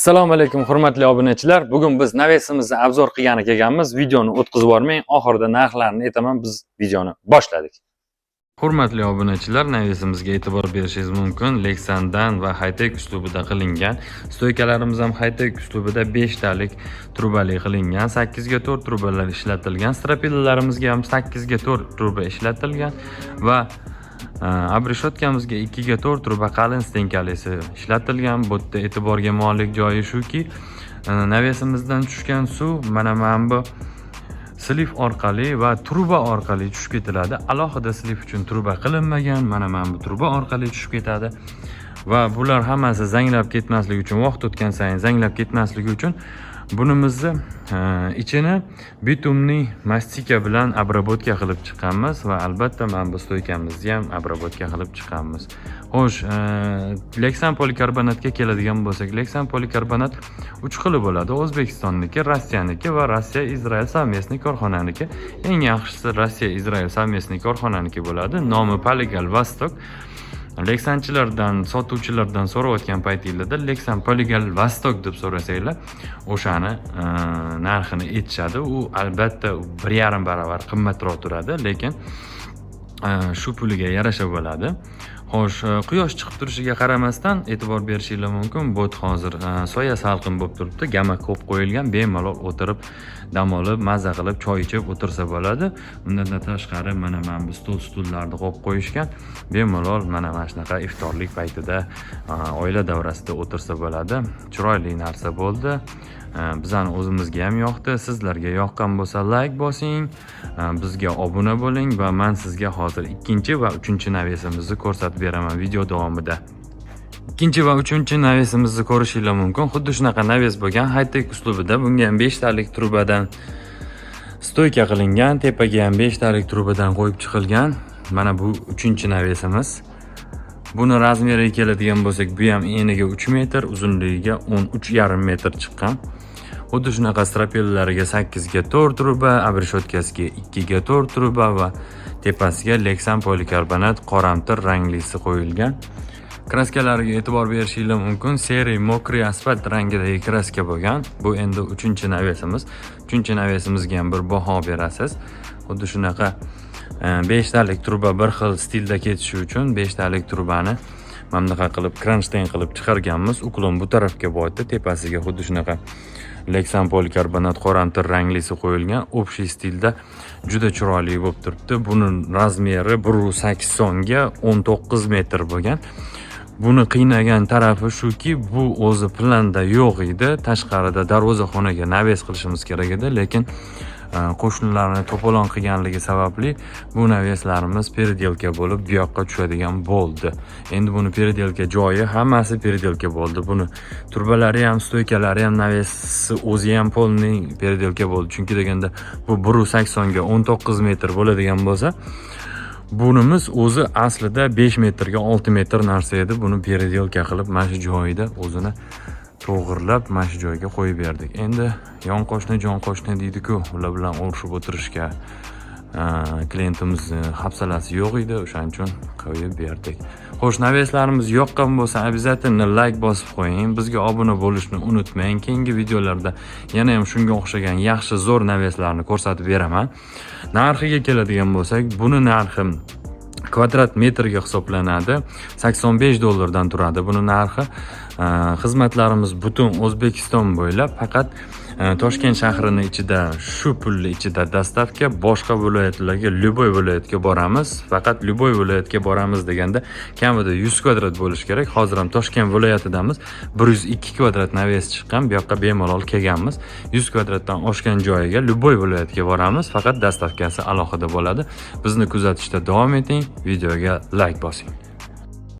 Assalomu alaykum hurmatli obunachilar. Bugun biz navesimizni obzor qilgani kelganmiz. Videoni o'tkazib yubormang. Oxirida narxlarini aytaman. Biz videoni boshladik. Hurmatli obunachilar, navesimizga e'tibor berishingiz mumkin. Lexandan va Hightech uslubida qilingan. Stoykalarimiz ham Hightech uslubida 5 talik trubali qilingan. 8 ga 4 trubalar ishlatilgan. Strapillarimizga ham 8 ga 4 truba ishlatilgan va abrishotkамizga 2 ga 4 truba qalin stenkalisi ishlatilgan. Bu yerda e'tiborga molik joyi shuki, navesimizdan tushgan suv mana bu slif orqali va truba orqali tushib ketiladi. Alohida slif uchun truba qilinmagan. Mana bu truba orqali tushib ketadi. Va bular hammasi zanglab ketmasligi uchun, vaqt o'tgan sayin zanglab ketmasligi uchun bunimizni ichini bitumli mastika bilan обработка qilib chiqqanmiz va albatta mana bu stoykamizni ham обработка qilib chiqqanmiz. Xo'sh, Lexan polikarbonatga keladigan bo'lsak, Lexan polikarbonat 3 xili bo'ladi. O'zbekistonniki, Rossiyaniki va Rossiya-Izrail совместный korxonaniki. Eng yaxshisi Rossiya-Izrail совместный korxonaniki bo'ladi. Nomi Polygal Vostok. Lexanchilardan, sotuvchilardan so'rayotgan paytingizda Lexan Polygal Vostok deb so'rasanglar, o'shani narxini aytishadi. U albatta 1,5 barobar qimmatroq turadi, lekin shu puliga yarasha bo'ladi. Xo'sh, quyosh chiqib turishiga qaramasdan e'tibor berishingiz mumkin. Bu hozir soya salqin bo'lib turibdi. Gama ko'p qo'yilgan, bemalol o'tirib, dam olib, mazza qilib, choy ichib o'tirsa bo'ladi. Undan tashqari mana bu stullarni qo'yib qo'yishgan. Bemalol mana shunaqa iftorlik paytida, oila davrasida o'tirsa bo'ladi. Chiroyli narsa bo'ldi. Bizani o'zimizga ham yoqdi. Sizlarga yoqqan bo'lsa like bosing, bizga obuna bo'ling va men sizga hozir 2 va 3 navesimizni ko'rsatib beraman video davomida. 2 va 3 navesimizni ko'rishingiz mumkin. Xuddi shunaqa naves bo'lgan, Hightech uslubida. Bunga ham 5 talik trubadan stoyka qilingan, tepaga ham 5 talik trubadan qo'yib chiqilgan. Mana bu 3-navesimiz. Buni razmeriga keladigan bo'lsak, bu ham eniga 3 metr, uzunligiga 13,5 metr chiqqan. Xuddi shunaqa strapellariga 8 ga 4 truba, abrishotkasiga 2 ga 4 truba va tepasiga Lexan polikarbonat qoramtir ranglisi qo'yilgan. Kraskalariga e'tibor berishingiz mumkin. Seri mokriy asfalt rangidagi kraska bo'lgan. Bu endi 3-navesimiz. 3-navesimizga ham bir baho berasiz. Xuddi shunaqa 5 talik truba bir xil stilda ketishi uchun 5 talik trubani mana bunaqa qilib kronshtayn qilib chiqarganmiz. Uklon bu tarafga bordi. Tepasiga xuddi shunaqa Lexan polikarbonat qoramtir ranglisi qo'yilgan. Общий stilda juda chiroyli bo'lib turibdi. Buning razmeri 1.80 ga 19 metr bo'lgan. Buni qiynagan tarafi shuki, bu o'zi planda yo'q edi. Tashqarida darvozaxonaga naves qilishimiz kerak edi, lekin qo'shnilarni to'polon qilganligi sababli bu naveslarimiz perdelka bo'lib bu yoqqa tushadigan bo'ldi. Endi buni perdelka joyi hammasi perdelka bo'ldi. Buni turbalari ham, stoykalari ham, navesi o'zi ham polni perdelka bo'ldi. Chunki deganda bu 1.80 ga 19 metr bo'ladigan bo'lsa, bunimiz o'zi aslida 5 metrga 6 metr narsa edi. Buni perdelka qilib mana shu joyida o'zini to'g'irlab mana shu joyga qo'yib berdik. Endi yon qo'shni jon qo'shni deydi-ku, ular bilan urushib o'tirishga klientimiz hafsalasi yo'q edi, o'shaning uchun qo'yib berdik. Xo'sh, naveslarimiz yoqqan bo'lsa, обязательно like bosib qo'ying. Bizga obuna bo'lishni unutmang. Keyingi videolarda yana ham shunga o'xshagan yaxshi zo'r naveslarni ko'rsatib beraman. Narxiga keladigan bo'lsak, buni narxi kvadrat metrga hisoblanadi. $85 turadi buni narxi. Xizmatlarimiz butun O'zbekiston bo'ylab, faqat Toshkent shahrining ichida, shu pulli ichida dastavka, boshqa viloyatlarga, любой viloyatga boramiz. Faqat любой viloyatga boramiz deganda kamida 100 kvadrat bo'lish kerak. Hozir ham Toshkent viloyatidamiz. 102 kvadrat naves chiqqan, bu yoqqa bemalol kelganmiz. 100 kvadratdan oshgan joyiga любой viloyatga boramiz, faqat dastavkasi alohida bo'ladi. Bizni kuzatishda davom eting, videoga like bosing.